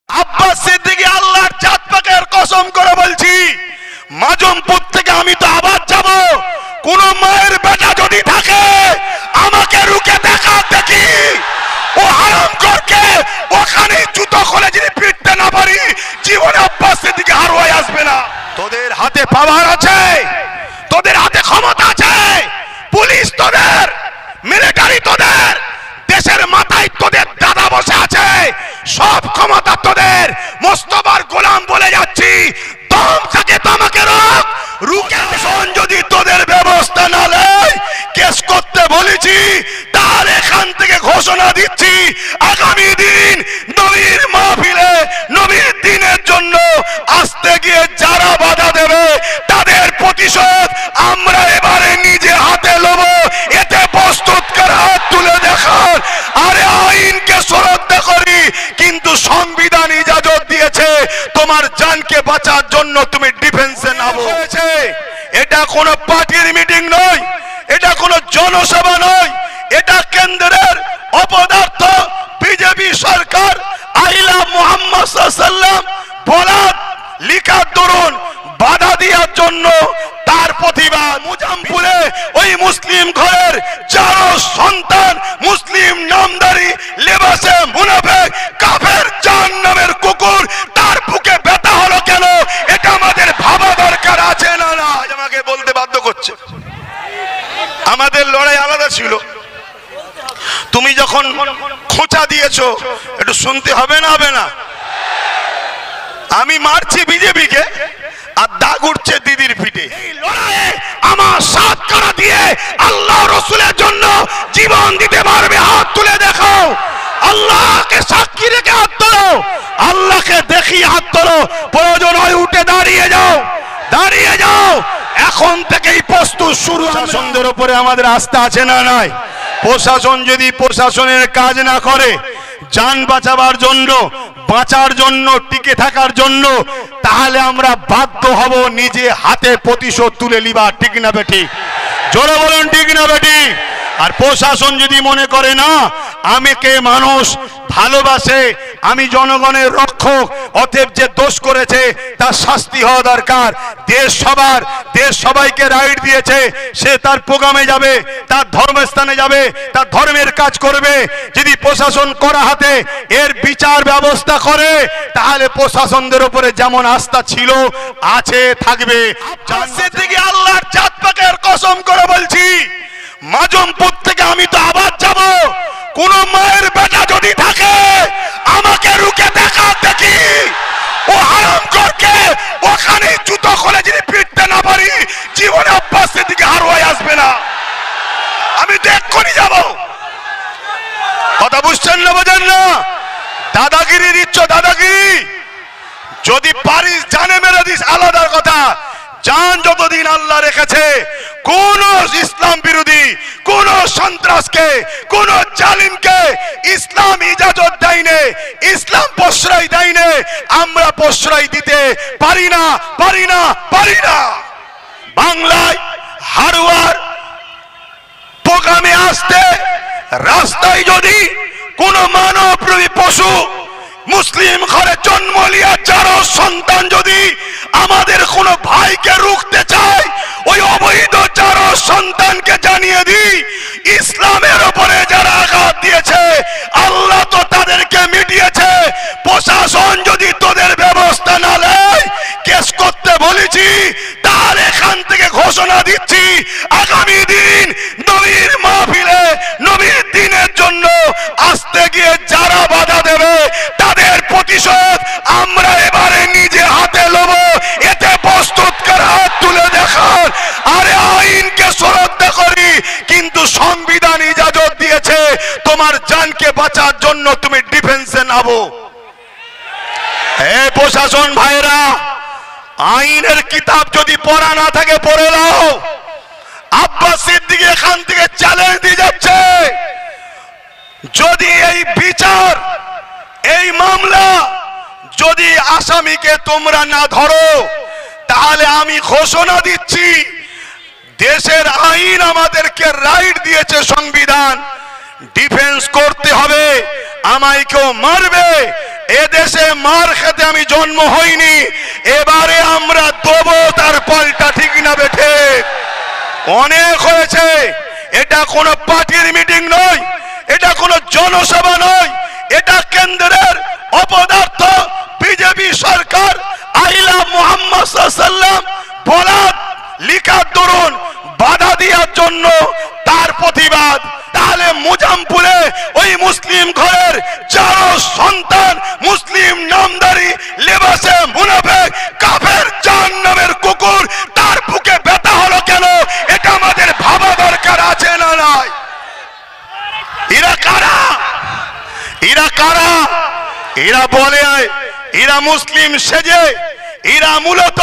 আব্বাস সিদ্দিকী আল্লাহর জাত পাকের কসম করে বলছি, মাজমপুর থেকে আমি তো আবার যাব। কোন মায়ের বেটা যদি থাকে আমাকে রুকে দেখা দেখি, ও হারামখোরকে ওখানে জুতো খুলে যদি পিটতে না পারি, জীবনে আব্বাস সিদ্দিকী আর ওই আসবে না। তোদের হাতে পাওয়ার আছে, তোদের হাতে ক্ষমতা আছে, পুলিশ তোদের, মিলিটারি তোদের, দেশের মাথায় তোদের দাদা বসে আছে, সব ক্ষমতা তোদের। মোস্তফার গোলাম বলে যাচ্ছি, দম থাকে তো আমাকে রোক, রুকে শোন। যদি তোদের ব্যবস্থা না নেয়, কেস করতে বলেছি, তার এখান থেকে ঘোষণা দিচ্ছি, আগামী দিন নবীর মাহফিলে নবীর দিনের জন্য আসতে গিয়ে যারা বাধা দেবে তাদের প্রতিশোধ আমরা এবারে নিজে হাতে নেব। এতে প্রস্তুত করে হাত তুলে দেখান। আরে আইনকে শ্রদ্ধা করি, কিন্তু সংবিধান ইজাজত দিয়েছে তোমার জানকে বাঁচার জন্য তুমি ডিফেন্সে নামো। এটা কোনো পার্টির মিটিং নয়, এটা কোনো জনসভা নয়, এটা কেন্দ্রের অপদার্থ বিজেপি সরকার আইলা মুহাম্মদ সাল্লাল্লাহু আলাইহি ওয়াসাল্লাম বলার লিখা তরুণ বাধা দেওয়ার জন্য তার প্রতিবাদ। মুজামপুরে ওই মুসলিম ঘরের যারা সন্তান মুসলিম নামদারি লেবাসে মুনাফিক কাফের জাহান্নামের কুকুর, তার বুকে ব্যথা হলো কেন? এটা আমাদের ভাবা দরকার আছে না? না, আমাকে বলতে বাধ্য করছে। আমাদের লড়াই আলাদা ছিল। তুমি যখন খোঁচা দিয়েছো একটু শুনতে হবে না? হবে না? আমি মারছি বিজেপিকে আর দাগ উঠছে দিদির পিঠে। এই লড়াইয়ে আমার সাথ করা দিয়ে আল্লাহ রসুলের জন্য জীবন দিতে পারবে? হাত তুলে দেখো। আল্লাহকে সাক্ষী রেখে হাত তোলো, আল্লাহকে দেখি হাত তোলো। প্রয়োজন হয় উঠে দাঁড়িয়ে যাও, দাঁড়িয়ে যাও। এখন থেকেই প্রস্তুত শুরু। প্রশাসনদের উপরে আমাদের আস্থা আছে না? নাই। প্রশাসন যদি প্রশাসনের কাজ না করে, জান বাঁচাবার জন্য, বাঁচার জন্য, টিকে থাকার জন্য, তাহলে আমরা বাধ্য হব নিজে হাতে প্রতিশোধ তুলে নিবা। ঠিক না বেটি? জোরে বলেন ঠিক না বেটি? আর প্রশাসন যদি মনে করে না আমাকে মানুষ ভালোবাসে, আমি জনগণের রক্ষক, অতএব যে দোষ করেছে তার শাস্তি হওয়া দরকার, দেশ সবার, দেশ সবাইকে রাইট দিয়েছে, সে তার প্রোগ্রামে যাবে, তার ধর্মস্থানে যাবে, তার ধর্মের কাজ করবে। যদি প্রশাসন করা হাতে এর বিচার ব্যবস্থা করে, তাহলে প্রশাসনদের উপরে যেমন আস্থা ছিল আছে, থাকবে। আল্লাহর জাত পাকের কসম করে বলছি, মাজমপুর থেকে আমি তো আবার যাব। কোন মায়ের বেটা যদি থাকে আমাকে রুকে দেখা দেখি, ও হারামখোরকে ওখানে জুতো খুলে যদি পিটতে না পারি, জীবনে আব্বাস সিদ্দিকী আর ওই আসবে না। আমি তো এক্ষুনি যাব। কথা বুঝছেন না? বোঝেন না? দাদাগিরি দিচ্ছ, দাদাগিরি। যদি পারিস জানে মেরে দিস, আলাদা কথা। জান যতদিন আল্লাহ রেখেছে, কোন ইসলাম বিরোধী, কোন সন্ত্রাসকে, কোন জালিমকে ইসলাম ইজাজত দেয়নি, ইসলাম প্রশ্রয় দেয়নি। আমরা প্রশ্রয় দিতে পারি না, পারি না, পারি না। বাংলায় হারুয়ার প্রোগ্রামে আসতে রাস্তায় যদি কোন মানবপ্রেমী পশু মুসলিম ঘরে জন্ম লিয়া যারা সন্তান যদি আমাদের কোন ভাইকে রুখতে চায়, ওই অবৈধ যারা সন্তানকে জানিয়ে দিই, ইসলামের উপরে যারা আঘাত দিয়েছে আল্লাহ তো তাদেরকে মিটিয়েছে। প্রশাসন যদি তোদের ব্যবস্থা না নেয়, কেস করতে বলেছি, তার এখান থেকে ঘোষণা দিচ্ছি, আগামী দিন নবীর মাহফিলে নবীর দিনের জন্য আসতে গিয়ে যারা বাধা দেবে তাদের প্রতিশোধ আমরা এবারে নিজে হাতে নেব। এতে প্রস্তুত করে হাত তুলে দেখান। আরে আইনকে শ্রদ্ধা করি, কিন্তু সংবিধান ইজাজত দিয়েছে তোমার জানকে বাঁচার জন্য তুমি ডিফেন্সে নামো। এই প্রশাসন ভাইরা, আইনের কিতাব যদি পড়া না থাকে পড়ে নাও। আব্বাস সিদ্দিকী এখান থেকে চ্যালেঞ্জ দিয়ে যাচ্ছে, যদি এই বিচার, এই মামলা যদি আসামিকে তোমরা না ধরো, তাহলে আমি ঘোষণা দিচ্ছি, দেশের আইন আমাদেরকে রাইট দিয়েছে, সংবিধান, ডিফেন্স করতে হবে। আমায় কেউ মারবে, এদেশে মার খেতে আমি জন্ম হইনি, এবারে আমরা দেবো তার পাল্টা, ঠিক না বেঠে? অনেক হয়েছে। এটা কোনো পার্টির মিটিং নয়, এটা কোনো জনসভা নয়, এটা কেন্দ্রের অপদার্থ বিজেপি সরকার আইলা মুহাম্মদ সাল্লাল্লাহু আলাইহি ওয়াসাল্লাম বলার লিখার দরুন বাধা দেওয়ার জন্য তার প্রতিবাদ। তাহলে মুজামপুরে ওই মুসলিম ঘরের যারা সন্তান মুসলিম নামদারি লেবাসে মুনাফিক কাফের জাহান্নামের কুকুর, তার বুকে ব্যথা হলো কেন? এটা আমাদের ভাবা দরকার আছে না নাই? এরা কারা? এরা কারা? এরা বলে এরা মুসলিম সেজে, এরা মূলত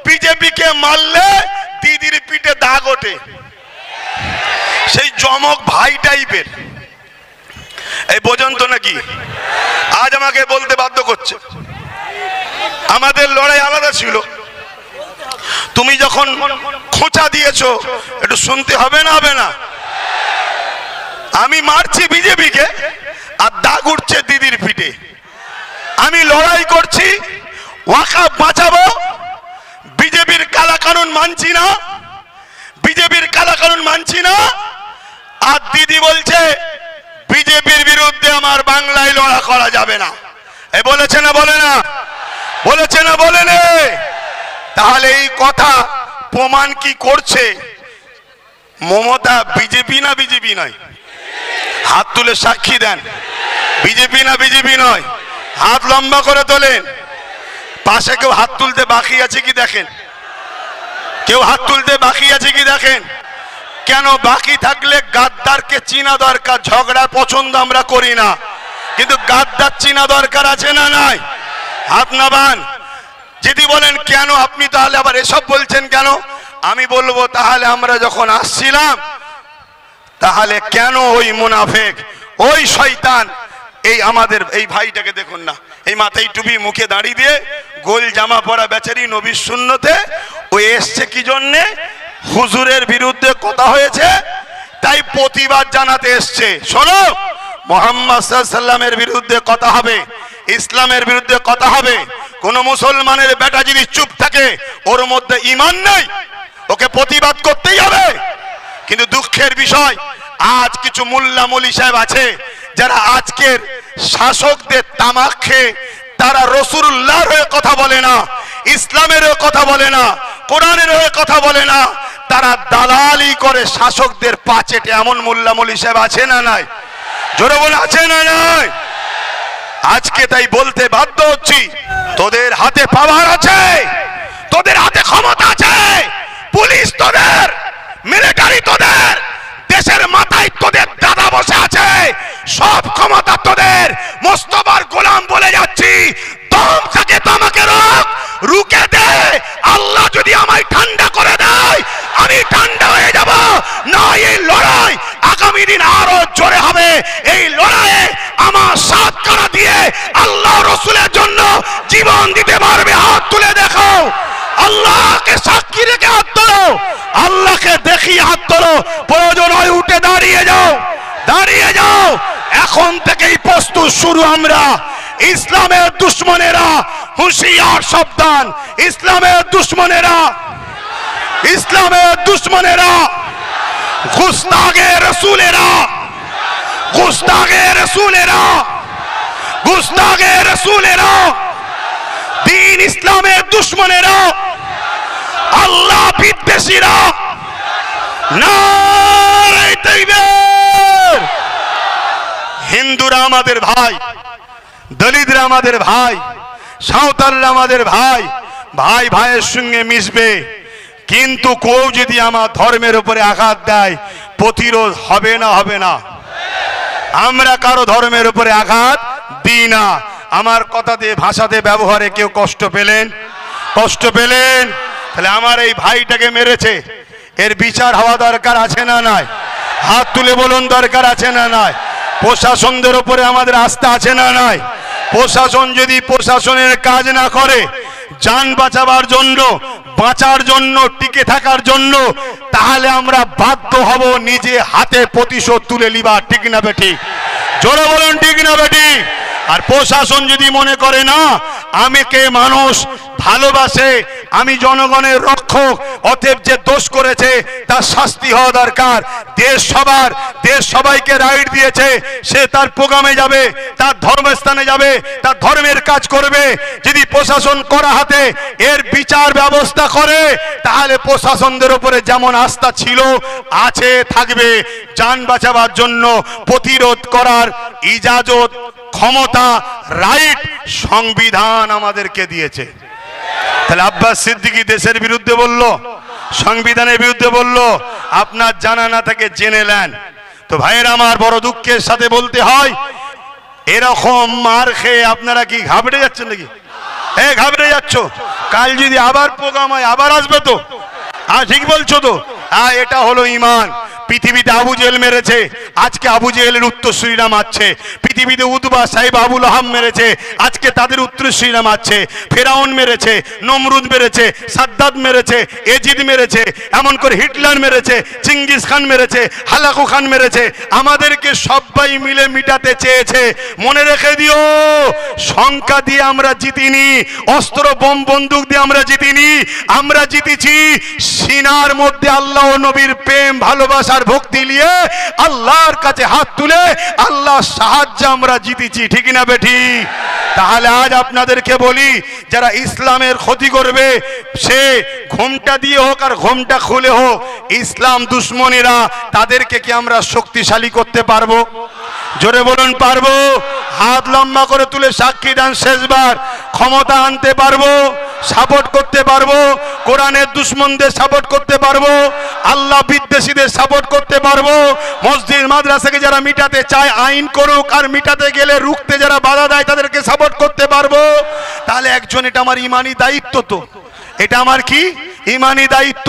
বিজেপিকে মারলে দিদির পিঠে দাগ ওঠে, সেই জমক ভাই টাইপের। এই পর্যন্ত নাকি আজ আমাকে বলতে বাধ্য করছে। আমাদের লড়াই আলাদা ছিল। তুমি যখন খোঁচা দিয়েছো একটু শুনতে হবে না? হবে না? আমি মারছি বিজেপিকে আর দাগ উঠছে দিদির পিঠে। আমি লড়াই করছি ওয়াকাফ বাঁচাবো, বিজেপির কালা কানুন মানছি না, বিজেপির কালা কানুন মানছি না, আর দিদি বলছে বিজেপির বিরুদ্ধে আমার বাংলায় লড়া করা যাবে না। এ বলেছে না বলে না? বলেছে না বলে না? তাহলে এই কথা প্রমাণ কি করছে? মমতা বিজেপি না বিজেপি নয়? হাত তুলে সাক্ষী দেন, বিজেপি না বিজেপি নয়? হাত লম্বা করে তোলেন। পাশে কেউ হাত তুলতে বাকি আছে কি দেখেন? কেউ হাত তুলতে বাকি আছে কি দেখেন? কেন বাকি থাকলে গাদ্দারকে চিনা দরকার। ঝগড়া পছন্দ আমরা করি না, কিন্তু গাদ্দার চিনা দরকার আছে না নাই? হাত নামান। যদি বলেন কেন আপনি তাহলে আবার এসব বলছেন কেন, আমি বলবো তাহলে আমরা যখন আসছিলাম তাহলে কেন ওই মুনাফিক ওই শয়তান এই আমাদের এই ভাইটাকে দেখুন না, এই মাথায় টুপি মুখে দাঁড়ি দিয়ে গোল জামা পরা বেচারি নবীর সুন্নতে ও এসছে কি জন্যে? হুজুরের বিরুদ্ধে কথা হয়েছে তাই প্রতিবাদ জানাতে এসছে। শোনো, মুহাম্মদ সাল্লাল্লাহু আলাইহি ওয়াসাল্লামের বিরুদ্ধে কথা হবে, ইসলামের বিরুদ্ধে কথা হবে। কোন মুসলমানের বেটা যদি চুপ থাকে ওর মধ্যে ঈমান নেই, ওকে প্রতিবাদ করতেই হবে। কিন্তু দুঃখের বিষয় আজ কিছু মোল্লা মৌলী সাহেব আছে যারা আজকের শাসকদের তামাক খেয়ে তারা রাসূলুল্লাহর হয়ে কথা বলে না, ইসলামের হয়ে কথা বলে না, কোরআনের হয়ে কথা বলে না, তারা দালালি করে শাসকদের পা চেটে। এমন মোল্লা মৌলী সাহেব আছে না নাই? জোরে বলে আছে না নাই? আজকে তাই বলতে বাধ্য হচ্ছি, তোদের হাতে পাওয়ার আছে, তোদের হাতে ক্ষমতা আছে, পুলিশ তোদের, মিলিটারি তোদের, দেশের মাথায় তোদের দাদা বসে আছে, সব ক্ষমতা তোদের। মোস্তফার গোলাম বলে যাচ্ছি, দম থাকে তো আমাকে রুকে দে। আল্লাহ যদি আমায় ঠান্ডা করে দেয় আমি ঠান্ডা হয়ে যাব না। এই লড়াই আগামী দিন আরো জোরে হবে। এই লড়াইয়ে আমার সাথ কারা দিয়ে আল্লাহ রসুলের জন্য জীবন দিতে পারবে? হাত তুলে দেখো। আল্লাহকে সাক্ষী রেখে হাত তোলো, আল্লাহকে দেখিয়ে হাত তোলো। প্রয়োজন হয় উঠে দাঁড়িয়ে যাও, দাঁড়িয়ে যাও। এখন থেকেই প্রস্তুত শুরু আমরা। ইসলামের দুশ্মনেরা হুঁশিয়ার, সাবধান। ইসলামের দুশ্মনেরা, ইসলামের দুশ্মনেরা, গুস্তাগে রসুলেরা, গুস্তাগে রসুলেরা, গুস্তাগে রসুলেরা, দ্বীন ইসলামের দুশ্মনেরা, আল্লাহ বিদ্বেষীরা, নারে তাকবীর। হিন্দুরা আমাদের ভাই, দলিতরা আমাদের ভাই, সাঁওতালরা আমাদের ভাই, ভাই ভাইয়ের সঙ্গে মিশবে। কিন্তু কেউ যদি আমার ধর্মের উপরে আঘাত দেয় প্রতিরোধ হবে না? হবে না? আমরা কারো ধর্মের উপরে আঘাত দিই না। আমার কথাতে ভাষাতে ব্যবহারে কেউ কষ্ট পেলেন? কষ্ট পেলেন? তাহলে আমার এই ভাইটাকে মেরেছে, এর বিচার হওয়া দরকার আছে না নাই? হাত তুলে বলুন দরকার আছে না নাই? প্রশাসনদের উপরে আমাদের আস্থা আছে না নাই? প্রশাসন যদি প্রশাসনের কাজ না করে জান বাঁচাবার জন্য, বাঁচার জন্য, টিকে থাকার জন্য, তাহলে আমরা বাধ্য হব নিজে হাতে প্রতিশোধ তুলে নিবা। ঠিক না বেটি? জোরে বলুন ঠিক না বেটি? আর প্রশাসন যদি মনে করে না আমাকে মানুষ ভালোবাসে, আমি জনগণের রক্ষক, অতএব যে দোষ করেছে তার শাস্তি হওয়া দরকার, দেশ সবাইকে রাইট দিয়েছে, সে তার প্রোগ্রামে যাবে, তার ধর্মস্থানে যাবে, তার ধর্মের কাজ করবে। যদি প্রশাসন করা হাতে এর বিচার ব্যবস্থা করে তাহলে প্রশাসনদের উপরে যেমন আস্থা ছিল আছে থাকবে। জান বাঁচাবার জন্য প্রতিরোধ করার ইজাজত, ক্ষমতা, রাইট সংবিধান আমাদেরকে দিয়েছে। তাহলে আব্বাস সিদ্দিকী দেশের বিরুদ্ধে বলল, সংবিধানের বিরুদ্ধে বলল, আপনার জানা না থাকে জেনে নেন। তো ভাইয়ের আমার, বড় দুঃখের সাথে বলতে হয়, এরকম মার খেয়ে আপনারা কি ঘাবড়ে যাচ্ছেন নাকি? ঘাবড়ে যাচ্ছ? কাল যদি আবার প্রোগ্রাম হয় আবার আসবে তো? ঠিক বলছো তো? এটা হলো ঈমান। পৃথিবীতে আবু জেহেল মেরেছে, আজকে আবু জেহেলের উত্তরসূরিরা মারছে। পৃথিবীতে উতবা সাহেব আবুল আহাব মেরেছে, আজকে তাদের উত্তরসূরিরা মারছে। ফেরাউন মেরেছে, নমরুদ মেরেছে, সাদ্দাত মেরেছে, এজিদ মেরেছে, এমন করে হিটলার মেরেছে, চিঙ্গিস খান মেরেছে, হালাকু খান মেরেছে। আমাদেরকে সবাই মিলে মিটাতে চেয়েছে। মনে রেখে দিও, সংখ্যা দিয়ে আমরা জিতিনি, অস্ত্র বোম বন্দুক দিয়ে আমরা জিতিনি। আমরা জিতেছি সিনার মধ্যে আল্লাহ ও নবীর প্রেম, ভালোবাসা, ভক্তি নিয়ে আল্লাহর কাছে হাত তুলে আল্লাহর সাহায্য আমরা জিতেছি। ঠিক না বেঠি? তাহলে আজ আপনাদেরকে বলি, যারা ইসলামের ক্ষতি করবে সে ঘোমটা দিয়ে হোক আর ঘোমটা খুলে হোক, ইসলাম দুশ্মনেরা, তাদেরকে কি আমরা শক্তিশালী করতে পারবো? জোরে বলুন, পারবো? হাত লম্বা করে তুলে সাক্ষী দেন শেষবার। ক্ষমতা আনতে পারবো, সাপোর্ট করতে পারবো, কোরআনের দুশ্মনদের সাপোর্ট করতে পারবো, আল্লাহ বিদ্বেষীদের সাপোর্ট করতে পারবো। মসজিদ মাদ্রাসাকে যারা মিটাতে চায় আইন করুক, আর মিটাতে গেলে রুখতে যারা বাধা দেয় তাদেরকে সাপোর্ট করতে পারবো। তাহলে একজন, এটা আমার ইমানি দায়িত্ব। তো এটা আমার কি ইমানি দায়িত্ব।